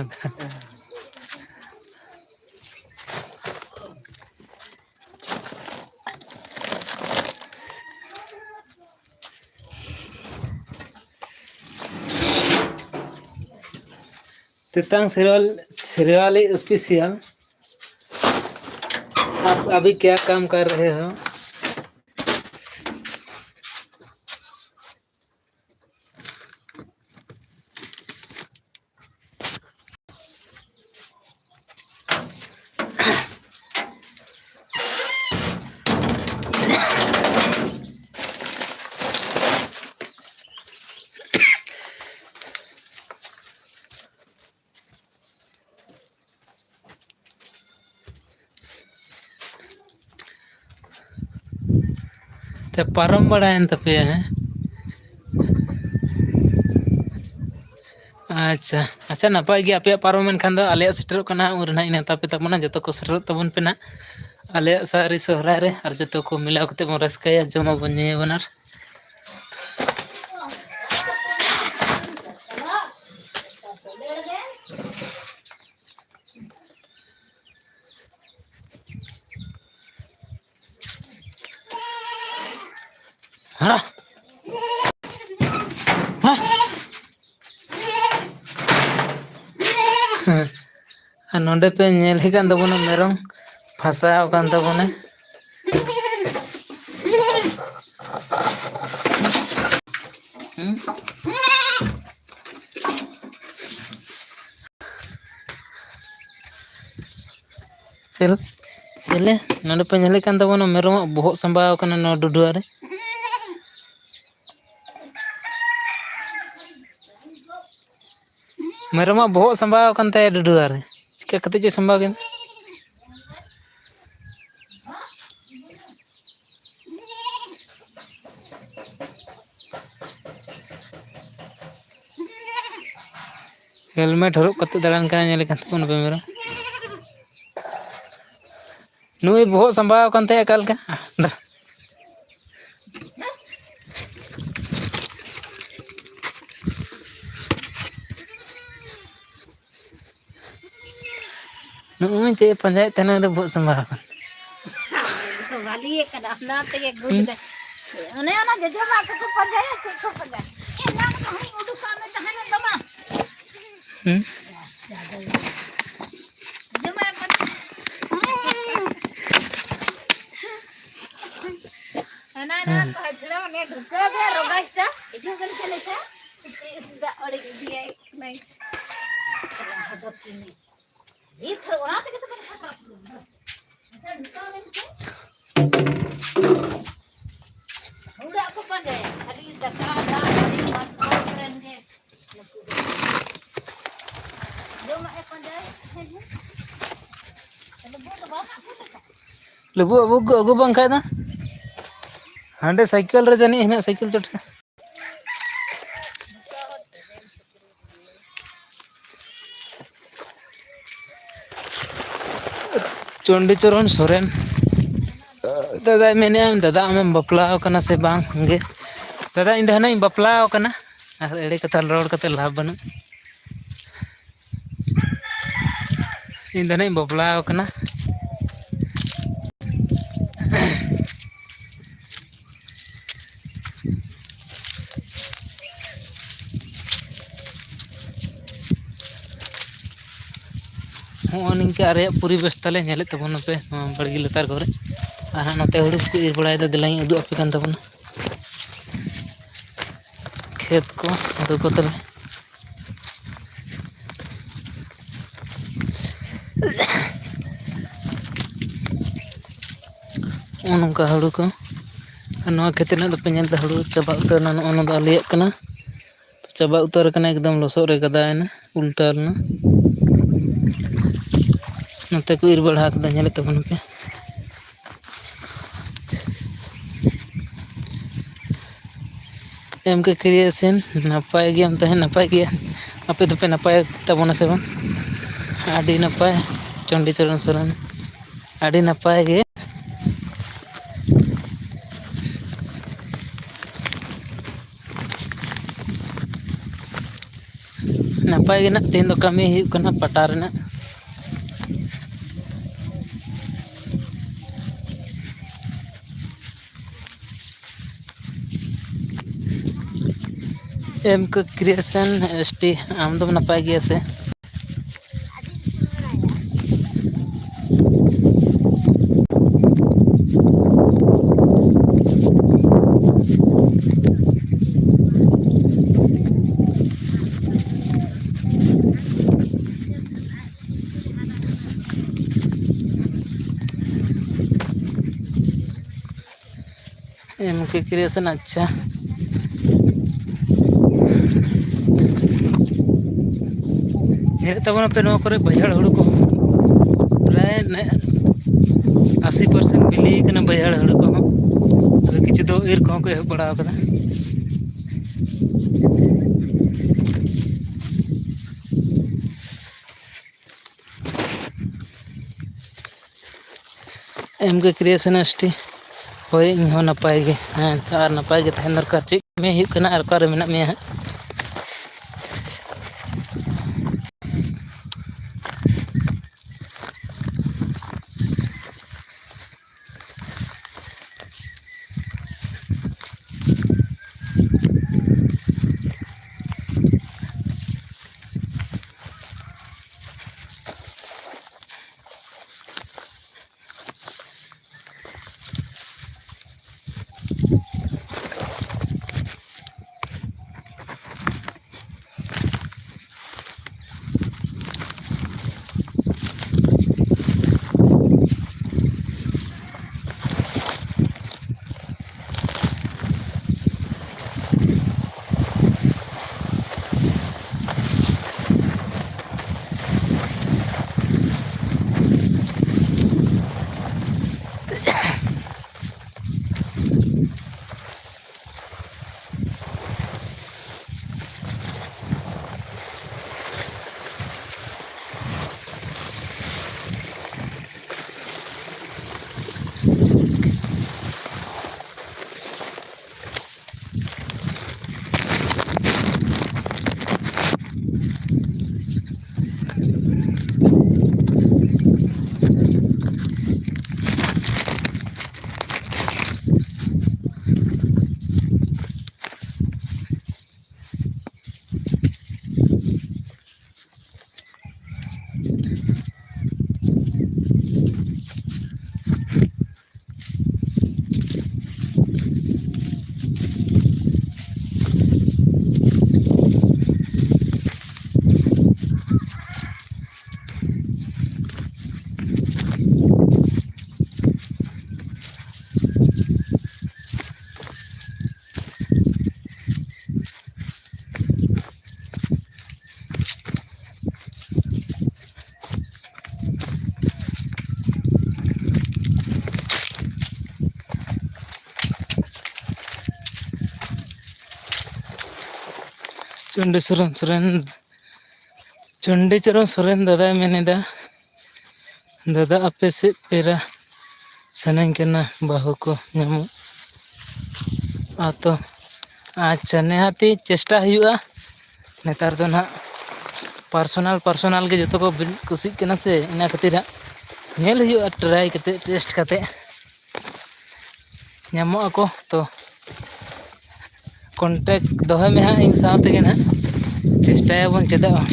तितांग serial ऑफिशियल आप अभी क्या काम कर रहे हो ते पारम बड़ायन तपे हैं अच्छा अच्छा नपाय गया पे पारम मन खान दो आले सेटर कना उर ना इना तपे तमना जतो को सेटर तबन पे ना आले सारी सोहराय रे और जतो को मिलाव कते बन रस्काया जमा बने बनार हाँ हाँ नोंडे पे नेल ही कान तबोना मेरम फसाव कान तबोना चले नोंडे पे नेल कान तबोना मेरम बहुत संभाव काना नो डुडुआ रे मेरम बहुत संभाव कान ते डुडुआ रे चिका कते जे संभाव गेन हेलमेट हरुप कते दड़ान काना नेल कान तबोना पे मेरम नुई बहुत संभाव कान ते अकाल का नुई ते पंजाय तने रे बहुत संभाव कान तो वाली एक ना ते एक गुड दे ओने ना जजमा के तो पंजाय तो पंजाय ए ना कहीं उडू सामने तहने दमा जमा ना पछड़ा ने ढुका दे रोगाचा इधर कर चले था दा अड़े दिया नहीं हदती नहीं ये थोड़ा तक तो अच्छा ढुका नहीं उड़ा को पंजे खाली दका दा खाली मत करेंगे जो मैं पंजे लबु अबु बंग खाय दा हांडे साइकिल रे जानी है साइकिल चट से चंडी चरण सोरेन दादा मेने दादा आम बापला कना से बांग गे दादा इन दहना बापला कना और एड़े कथा रोड कते लाभ बनु इन दहना बापला कना ᱦᱚᱸᱜᱼᱚ ᱱᱤᱝᱠᱟᱹ ᱟᱞᱮᱭᱟᱜ ᱯᱚᱨᱤᱵᱮᱥ ᱛᱟᱞᱮ ᱧᱮᱞᱮᱫ ᱛᱟᱵᱚᱱᱟᱯᱮ ᱱᱚᱣᱟ ᱵᱟᱲᱜᱮ ᱞᱟᱛᱟᱨ ᱠᱚᱨᱮ ᱟᱨ ᱦᱟᱸᱜ ᱱᱚᱛᱮ ᱦᱩᱲᱩ ᱠᱚ ᱤᱨ ᱵᱟᱲᱟᱭᱮᱫᱟ ᱫᱮᱞᱟᱧ ᱩᱫᱩᱜ ᱟᱯᱮ ᱠᱟᱱ ᱛᱟᱵᱚᱱᱟ ᱠᱷᱮᱛ ᱠᱚ ᱦᱩᱲᱩ ᱠᱚ ᱛᱟᱞᱮ ᱱᱚᱜᱼᱚ ᱱᱚᱝᱠᱟ ᱦᱩᱲᱩ ᱠᱚ ᱟᱨ ᱱᱚᱣᱟ ᱠᱷᱮᱛ ᱨᱮᱱᱟᱜ ᱫᱚᱯᱮ ᱧᱮᱞᱫᱟ ᱦᱩᱲᱩ ᱪᱟᱵᱟ ᱩᱛᱟᱹᱨᱱᱟ ᱱᱚᱜᱼᱚ ᱱᱚᱣᱟ ᱫᱚ ᱟᱞᱮᱭᱟᱜ ᱠᱟᱱᱟ ᱪᱟᱵᱟ ᱩᱛᱟᱹᱨ ᱟᱠᱟᱱᱟ ᱮᱠᱫᱚᱢ ᱞᱚᱥᱚᱫ ᱨᱮ ᱜᱟᱫᱟᱭᱮᱱᱟ ᱩᱞᱴᱟᱹᱣ ᱞᱮᱱᱟ ᱱᱚᱛᱮ ᱠᱚ ᱤᱨ ᱵᱟᱲᱟ ᱠᱟᱫᱟ ᱧᱮᱞᱮᱫ ᱛᱟᱵᱚᱱᱟᱯᱮ ᱮᱢᱠᱮ ᱠᱨᱤᱭᱮᱥᱚᱱ ᱱᱟᱯᱟᱭ ᱜᱮᱭᱟᱢ ᱛᱟᱦᱮᱸ ᱱᱟᱯᱟᱭ ᱜᱮᱭᱟ ᱟᱯᱮ ᱫᱚᱯᱮ ᱱᱟᱯᱟᱭ ᱛᱟᱵᱚᱱᱟ ᱥᱮ ᱵᱟᱝ ᱟᱹᱰᱤ ᱱᱟᱯᱟᱭ ᱪᱚᱱᱰᱤ ᱪᱚᱨᱚᱱ ᱥᱚᱨᱮᱱ ᱟᱹᱰᱤ ᱱᱟᱯᱟᱭ ᱜᱮ ᱱᱟᱯᱟᱭ ᱜᱮ ᱱᱟᱜ ᱛᱮᱦᱮᱧ ᱫᱚ ᱠᱟᱹᱢᱤ ᱦᱩᱭᱩᱜ ᱠᱟᱱᱟ ᱯᱟᱴᱟ ᱨᱮᱱᱟᱜ ᱮᱢᱠᱮ ᱠᱨᱤᱭᱮᱥᱚᱱ ᱮᱥ ᱴᱤ ᱟᱢ ᱫᱚᱢ ᱱᱟᱯᱟᱭ ᱜᱮᱭᱟ ᱥᱮ एमके क्रिएशन अच्छा ᱧᱮᱞᱮᱫ ᱛᱟᱵᱚᱱᱟᱯᱮ ᱱᱚᱣᱟ ᱠᱚᱨᱮ ᱵᱟᱹᱭᱦᱟᱹᱲ ᱦᱩᱲᱩ ᱠᱚ ᱯᱨᱟᱭ 80% ᱵᱤᱞᱤ ᱠᱟᱱᱟ ᱵᱟᱹᱭᱦᱟᱹᱲ ᱦᱩᱲᱩ ᱠᱚᱦᱚᱸ ᱟᱫᱚ ᱠᱤᱪᱷᱩ ᱫᱚ ᱤᱨ ᱠᱚᱦᱚᱸ ᱠᱚ ᱮᱦᱚᱵ ᱵᱟᱲᱟ ᱟᱠᱟᱫᱟ एमके क्रिएशन एस टी ᱦᱳᱭ ᱤᱧᱦᱚᱸ ᱱᱟᱯᱟᱭ ᱜᱮ ᱦᱮᱸ ᱟᱨ ᱱᱟᱯᱟᱭ ᱜᱮ ᱛᱟᱦᱮᱱ ᱫᱚᱨᱠᱟর ᱪᱮᱫ ᱠᱟᱹᱢᱤ ᱦᱩᱭᱩᱜ ᱠᱟᱱᱟ ᱟᱨ ᱚᱠᱟᱨᱮ ᱢᱮᱱᱟᱜ ᱢᱮᱭᱟ ᱦᱟᱸᱜ ᱪᱚᱱᱰᱤᱪᱚᱨᱚᱱ ᱥᱚᱨᱮᱱ ᱫᱟᱫᱟᱭ ᱢᱮᱱᱮᱫᱟ ᱫᱟᱫᱟ ᱟᱯᱮ ᱥᱮᱫ ᱯᱮᱲᱟ ᱥᱟᱱᱟᱧ ᱠᱟᱱᱟ ᱵᱟᱹᱦᱩ ᱠᱚ ᱧᱟᱢᱚᱜ ᱟᱛᱚ ᱟᱪᱪᱷᱟ ᱱᱤᱦᱟᱹᱛᱤ ᱪᱮᱥᱴᱟ ᱦᱩᱭᱩᱜᱼᱟ ᱱᱮᱛᱟᱨ ᱫᱚ ᱱᱟᱦᱟᱜ ᱯᱟᱨᱥᱳᱱᱟᱞ ᱜᱮ ᱡᱚᱛᱚ ᱠᱚ ᱠᱩᱥᱤᱜ ᱠᱟᱱᱟ ᱥᱮ ᱤᱱᱟᱹ ᱠᱷᱟᱹᱛᱤᱨ ᱦᱟᱸᱜ ᱧᱮᱞ ᱦᱩᱭᱩᱜᱼᱟ ᱴᱨᱟᱭ ᱠᱟᱛᱮᱫ ᱴᱮᱥᱴ ᱠᱟᱛᱮᱫ ᱧᱟᱢᱚᱜ ᱟᱠᱚ ᱛᱚ ᱠᱚᱱᱴᱟᱠᱴ ᱫᱚᱦᱚᱭ ᱢᱮ ᱦᱟᱸᱜ ᱤᱧ ᱥᱟᱶ ᱛᱮᱜᱮ ᱱᱟᱦᱟᱜ ᱪᱮᱥᱴᱟᱭᱟᱵᱚᱱ ᱪᱮᱫᱟᱜ ᱵᱟᱝ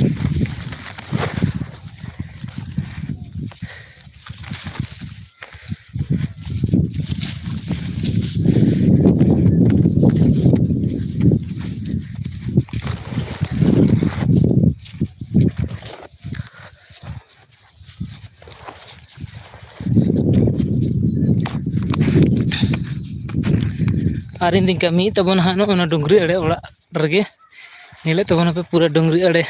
ᱟᱨ ᱤᱧ ᱫᱚᱧ ᱠᱟᱹᱢᱤᱭᱮᱫ ᱛᱟᱵᱚᱱᱟ ᱦᱟᱸᱜ ᱱᱚᱜᱼᱚ ᱱᱚᱣᱟ ᱰᱩᱝᱨᱤ ᱟᱲᱮ ᱚᱲᱟᱜ ᱨᱮᱜᱮ ᱧᱮᱞᱮᱫ ᱛᱟᱵᱚᱱᱟᱯᱮ ᱯᱩᱨᱟᱹ ᱰᱩᱝᱨᱤ ᱟᱲᱮ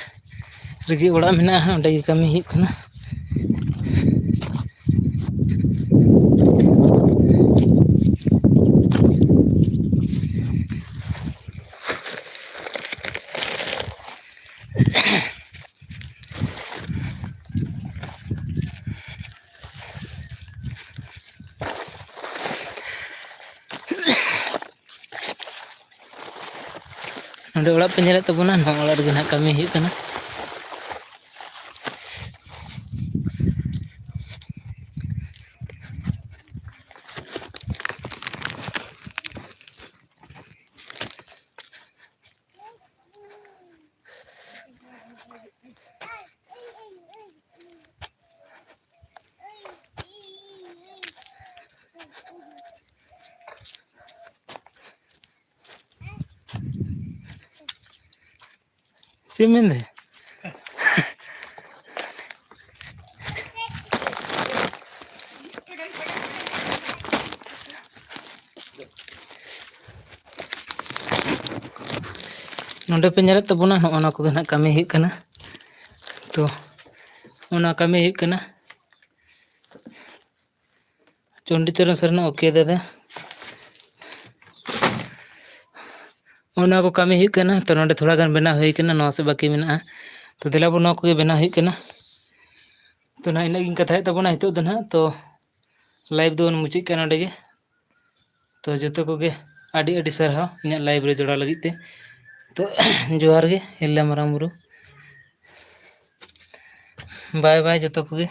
ᱨᱮᱜᱮ ᱚᱲᱟᱜ ᱢᱮᱱᱟᱜᱼᱟ, ᱚᱸᱰᱮ ᱜᱮ ᱠᱟᱹᱢᱤ ᱦᱩᱭᱩᱜ ᱠᱟᱱᱟ᱾ ᱱᱚᱸᱰᱮ ᱚᱲᱟᱜ ᱯᱮ ᱧᱮᱞᱮᱫ ᱛᱟᱵᱚᱱᱟ, ᱱᱚᱣᱟ ᱚᱲᱟᱜ ᱨᱮᱜᱮ ᱱᱟᱦᱟᱜ ᱠᱟᱹᱢᱤ ᱦᱩᱭᱩᱜ ᱠᱟᱱᱟ᱾ ᱪᱮᱫ ᱮᱢ ᱢᱮᱱᱫᱟ? ᱱᱚᱸᱰᱮ ᱯᱮ ᱧᱮᱞᱮᱫ ᱛᱟᱵᱚᱱᱟ, ᱱᱚᱜᱼᱚ ᱱᱚᱣᱟ ᱠᱚᱜᱮ ᱱᱟᱦᱟᱜ ᱠᱟᱹᱢᱤ ᱦᱩᱭᱩᱜ ᱠᱟᱱᱟ᱾ ᱛᱚ ᱚᱱᱟ ᱠᱟᱹᱢᱤ ᱦᱩᱭᱩᱜ ᱠᱟᱱᱟ ᱪᱚᱱᱰᱤᱪᱚᱨᱚᱱ ᱥᱚᱨᱮᱱᱟᱜ ᱳᱠᱮ ᱫᱟᱫᱟ, ᱚᱱᱟ ᱠᱚ ᱠᱟᱹᱢᱤ ᱦᱩᱭᱩᱜ ᱠᱟᱱᱟ᱾ ᱛᱚ ᱱᱚᱸᱰᱮ ᱛᱷᱚᱲᱟ ᱜᱟᱱ ᱵᱮᱱᱟᱣ ᱦᱩᱭ ᱠᱟᱱᱟ, ᱱᱚᱣᱟ ᱥᱮ ᱵᱟᱹᱠᱤ ᱢᱮᱱᱟᱜᱼᱟ᱾ ᱛᱚ ᱫᱮᱞᱟᱵᱚᱱ ᱱᱚᱣᱟ ᱠᱚᱜᱮ ᱵᱮᱱᱟᱣ ᱦᱩᱭᱩᱜ ᱠᱟᱱᱟ᱾ ᱛᱚ ᱱᱟᱦᱟᱜ ᱤᱱᱟᱹᱜ ᱜᱤᱧ ᱠᱟᱛᱷᱟᱭᱮᱫ ᱛᱟᱵᱚᱱᱟ ᱱᱤᱛᱚᱜ ᱫᱚ ᱱᱟᱦᱟᱜ, ᱛᱚ ᱞᱟᱭᱤᱵᱷ ᱫᱚᱵᱚᱱ ᱢᱩᱪᱟᱹᱫ ᱠᱟᱱᱟ ᱱᱚᱸᱰᱮ ᱜᱮ᱾ ᱛᱚ ᱡᱚᱛᱚ ᱠᱚᱜᱮ ᱟᱹᱰᱤ ᱟᱹᱰᱤ ᱥᱟᱨᱦᱟᱣ ᱤᱧᱟᱹᱜ ᱞᱟᱭᱤᱵᱷ ᱨᱮ ᱡᱚᱲᱟᱣ ᱞᱟᱹᱜᱤᱫ ᱛᱮ᱾ ᱛᱚ ᱡᱚᱦᱟᱨ ᱜᱮ, ᱦᱤᱨᱞᱟᱹ ᱢᱟᱨᱟᱝ ᱵᱩᱨᱩ, ᱵᱟᱭ ᱵᱟᱭ ᱡᱚᱛᱚ ᱠᱚᱜᱮ᱾